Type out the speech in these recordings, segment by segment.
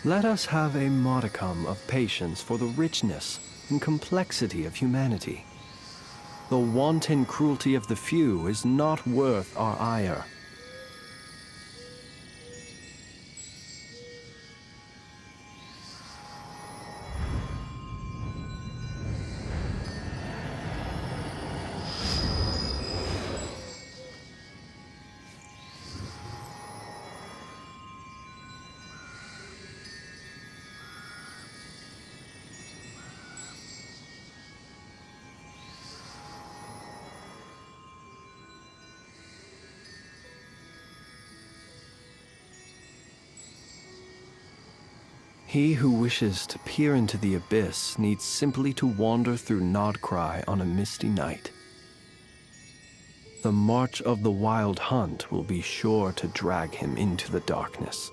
Let us have a modicum of patience for the richness and complexity of humanity. The wanton cruelty of the few is not worth our ire. He who wishes to peer into the abyss needs simply to wander through Nodcry on a misty night. The march of the wild hunt will be sure to drag him into the darkness.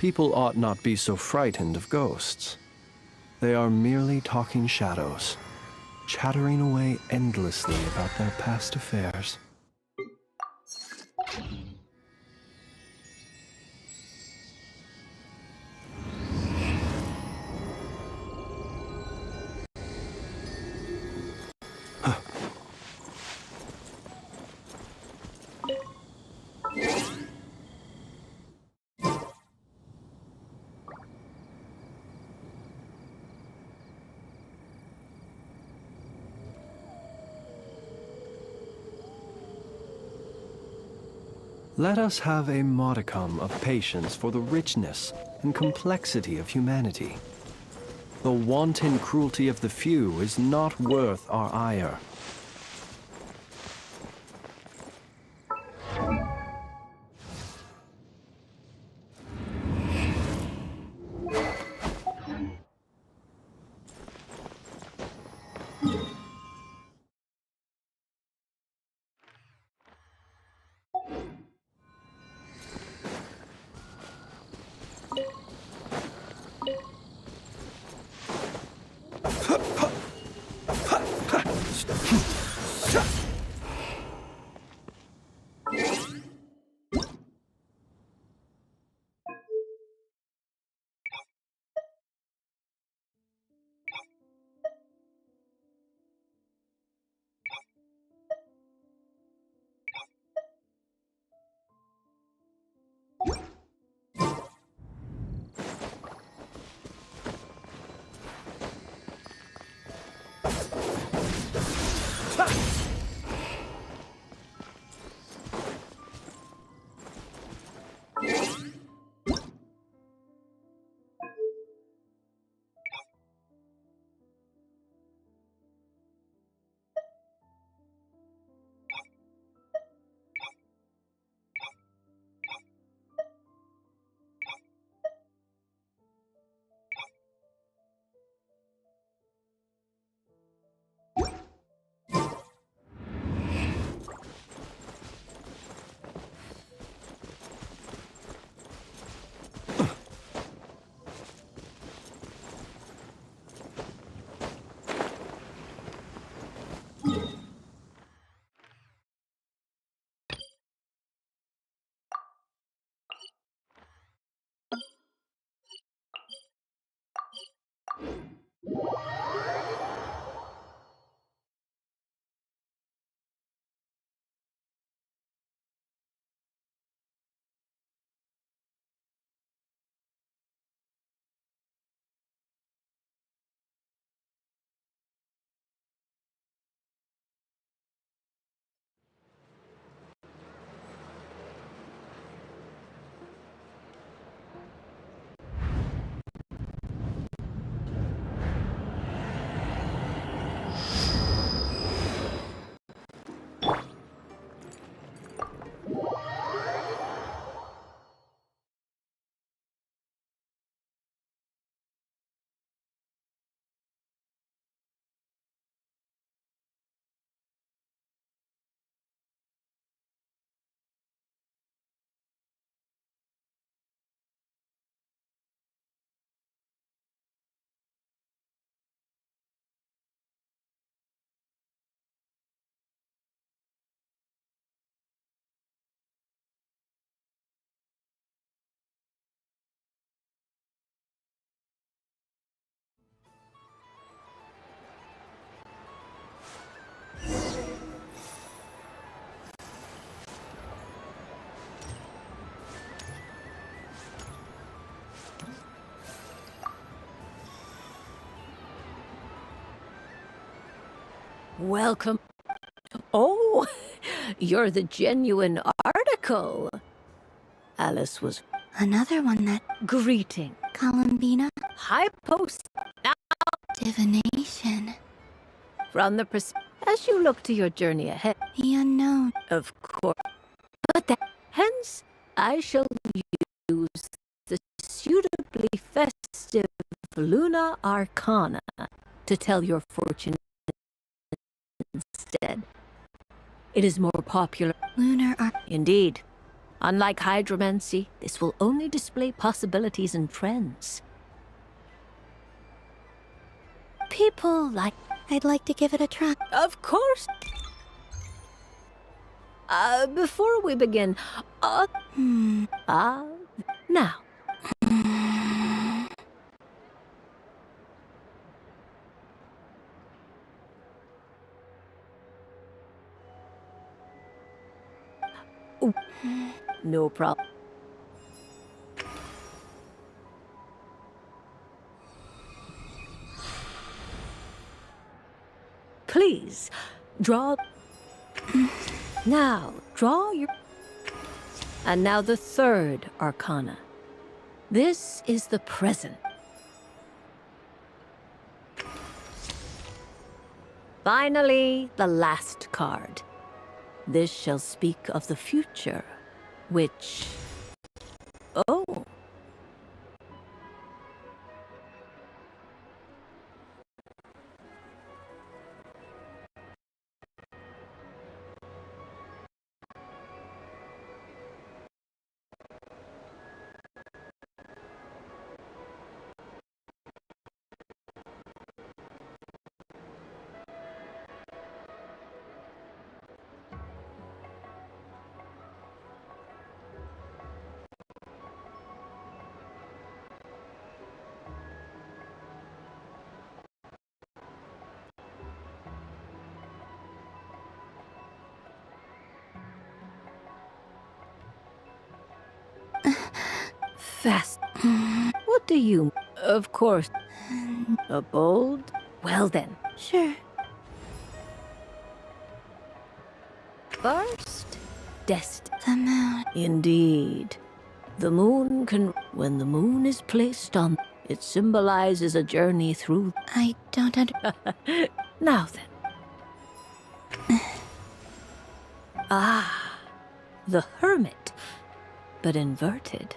People ought not be so frightened of ghosts. They are merely talking shadows, chattering away endlessly about their past affairs. Let us have a modicum of patience for the richness and complexity of humanity. The wanton cruelty of the few is not worth our ire. Welcome. Oh, you're the genuine article. Alice was Another one that greeting. Columbina High post divination. from the as you look to your journey ahead. The unknown. Of course. But that hence I shall use the suitably festive Luna Arcana to tell your fortune instead. It is more popular. Lunar Indeed. Unlike hydromancy, this will only display possibilities and trends. People like... I'd like to give it a try. Of course. Before we begin, now. No problem. Please, draw... Now, draw your... And now the third arcana. This is the present. Finally, the last card. This shall speak of the future, which... Oh. Fast. What do you... Of course. A bold? Well then. Sure. First, The moon. Indeed. The moon can... When the moon is placed on... It symbolizes a journey through... I don't Now then. The hermit. But inverted.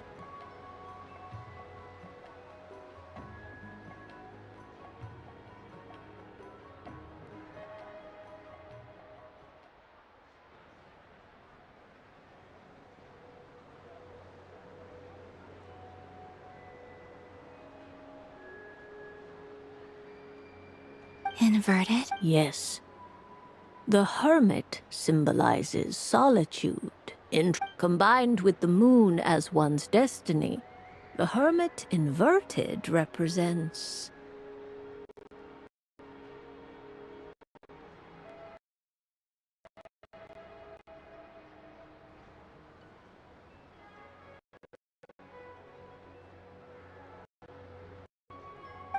Inverted? Yes. The hermit symbolizes solitude, combined with the moon as one's destiny. The hermit inverted represents...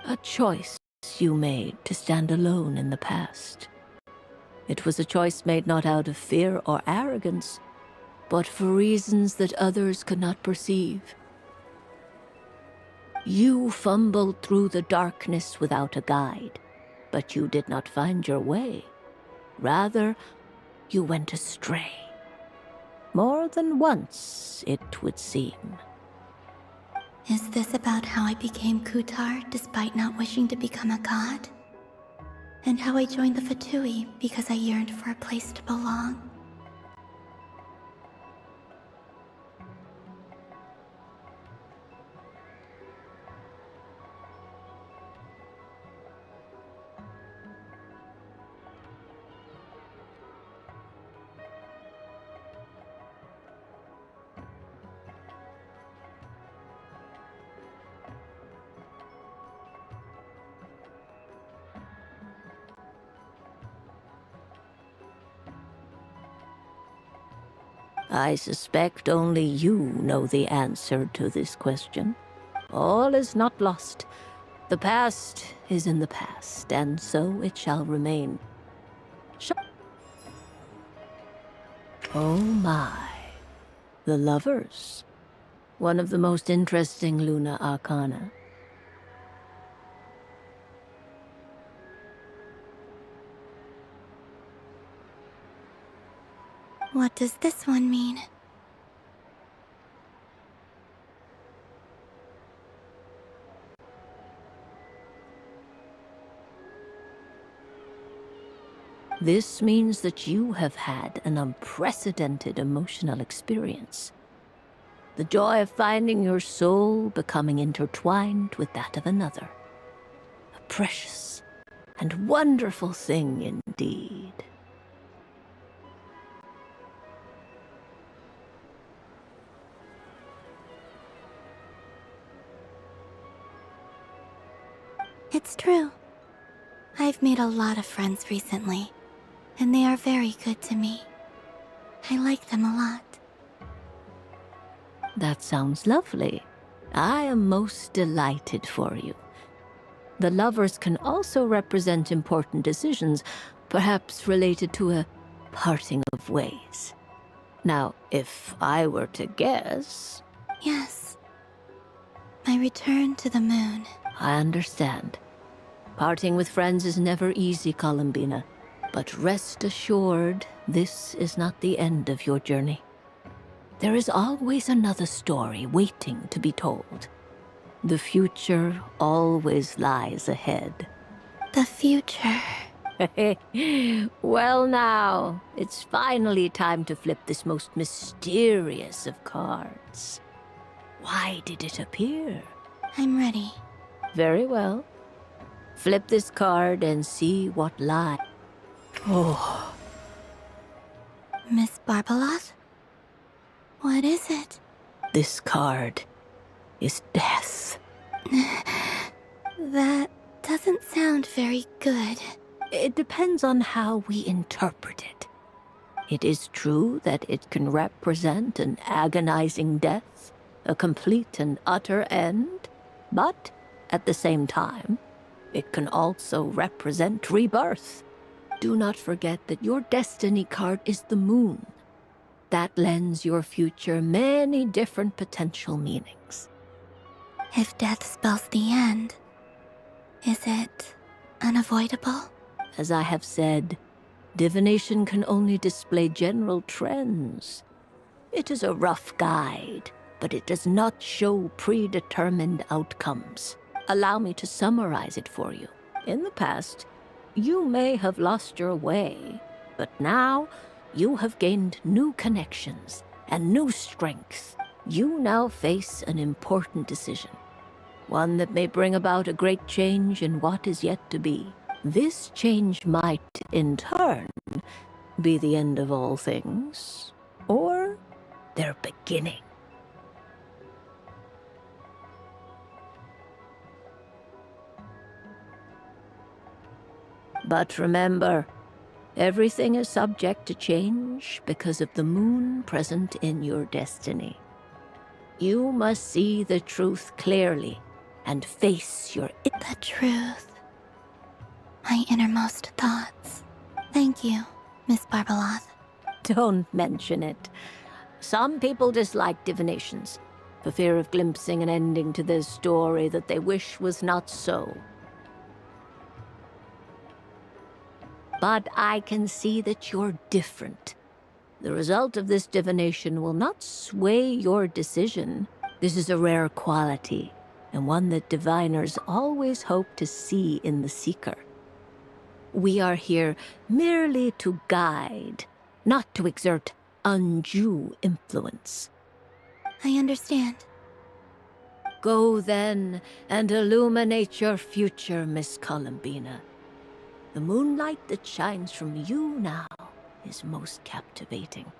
a choice you made to stand alone in the past. It was a choice made not out of fear or arrogance, but for reasons that others could not perceive. You fumbled through the darkness without a guide, but you did not find your way. Rather, you went astray. More than once, it would seem. Is this about how I became Kutar despite not wishing to become a god? And how I joined the Fatui because I yearned for a place to belong? I suspect only you know the answer to this question. All is not lost. The past is in the past, and so it shall remain. Oh my. The lovers. One of the most interesting Luna Arcana. What does this one mean? This means that you have had an unprecedented emotional experience. The joy of finding your soul becoming intertwined with that of another. A precious and wonderful thing indeed. It's true. I've made a lot of friends recently, and they are very good to me. I like them a lot. That sounds lovely. I am most delighted for you. The lovers can also represent important decisions, perhaps related to a parting of ways. Now, if I were to guess, Yes. My return to the moon. I understand. Parting with friends is never easy, Columbina. But rest assured, this is not the end of your journey. There is always another story waiting to be told. The future always lies ahead. The future. Well now, it's finally time to flip this most mysterious of cards. Why did it appear? I'm ready. Very well. Flip this card and see what lies. Oh, Miss Barbaloth? What is it? this card is death. That doesn't sound very good. It depends on how we interpret it. It is true that it can represent an agonizing death, a complete and utter end, but at the same time, it can also represent rebirth. Do not forget that your destiny card is the moon. That lends your future many different potential meanings. If death spells the end, is it unavoidable? As I have said, divination can only display general trends. It is a rough guide, but it does not show predetermined outcomes. Allow me to summarize it for you. In the past, you may have lost your way, but now you have gained new connections and new strength. You now face an important decision, one that may bring about a great change in what is yet to be. This change might, in turn, be the end of all things, or their beginning. But remember, everything is subject to change because of the moon present in your destiny. You must see the truth clearly and face your The truth. My innermost thoughts. Thank you, Miss Barbaloth. Don't mention it. Some people dislike divinations, for fear of glimpsing an ending to their story that they wish was not so. But I can see that you're different. The result of this divination will not sway your decision. This is a rare quality, and one that diviners always hope to see in the seeker. We are here merely to guide, not to exert undue influence. I understand. Go then and illuminate your future, Miss Columbina. The moonlight that shines from you now is most captivating.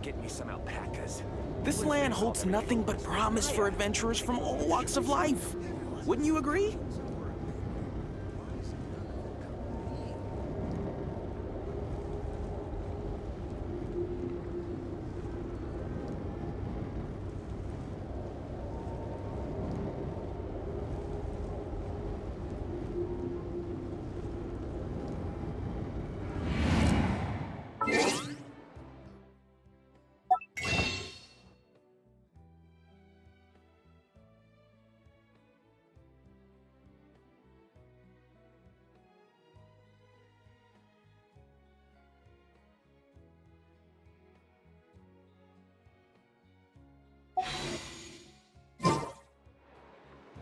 get me some alpacas. This land holds nothing but promise for adventurers from all walks of life. Wouldn't you agree?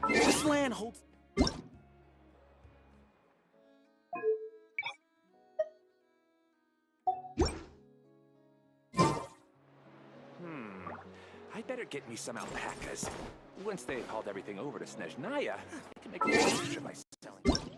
This land holds... I'd better get me some alpacas. Once they've hauled everything over to Snezhnaya, I can make a fortune by selling.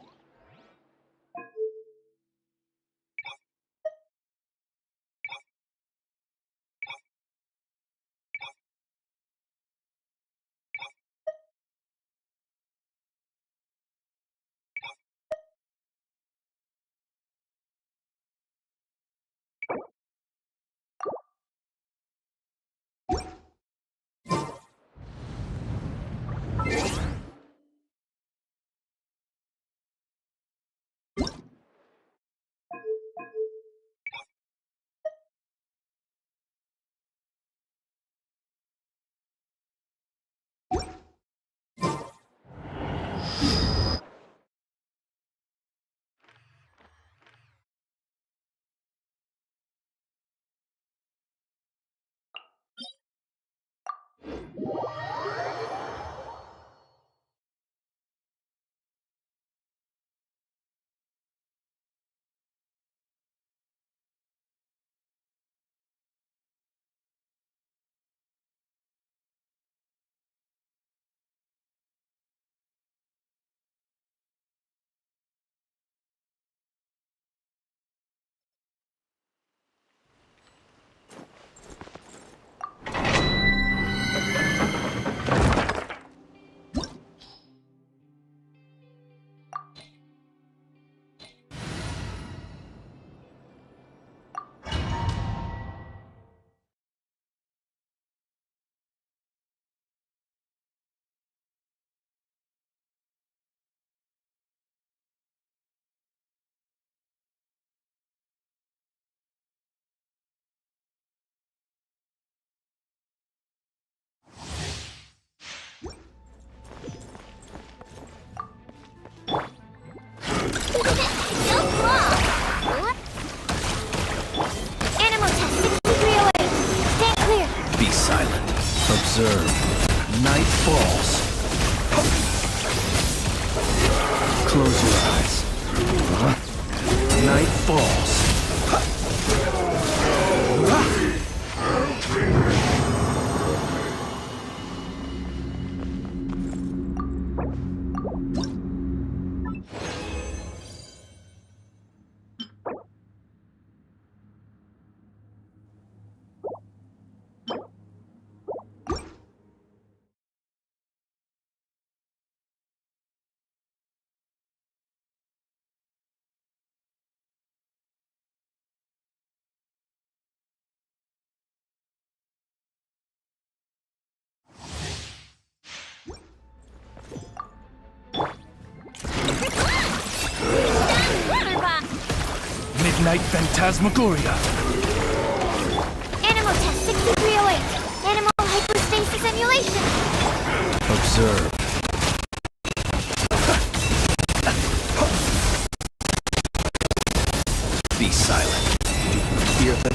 Observe. Night falls. Close your eyes. Night falls. Midnight Phantasmagoria. Animal test 6308. Animal hypostasis emulation. Observe. Be silent. Do you hear them?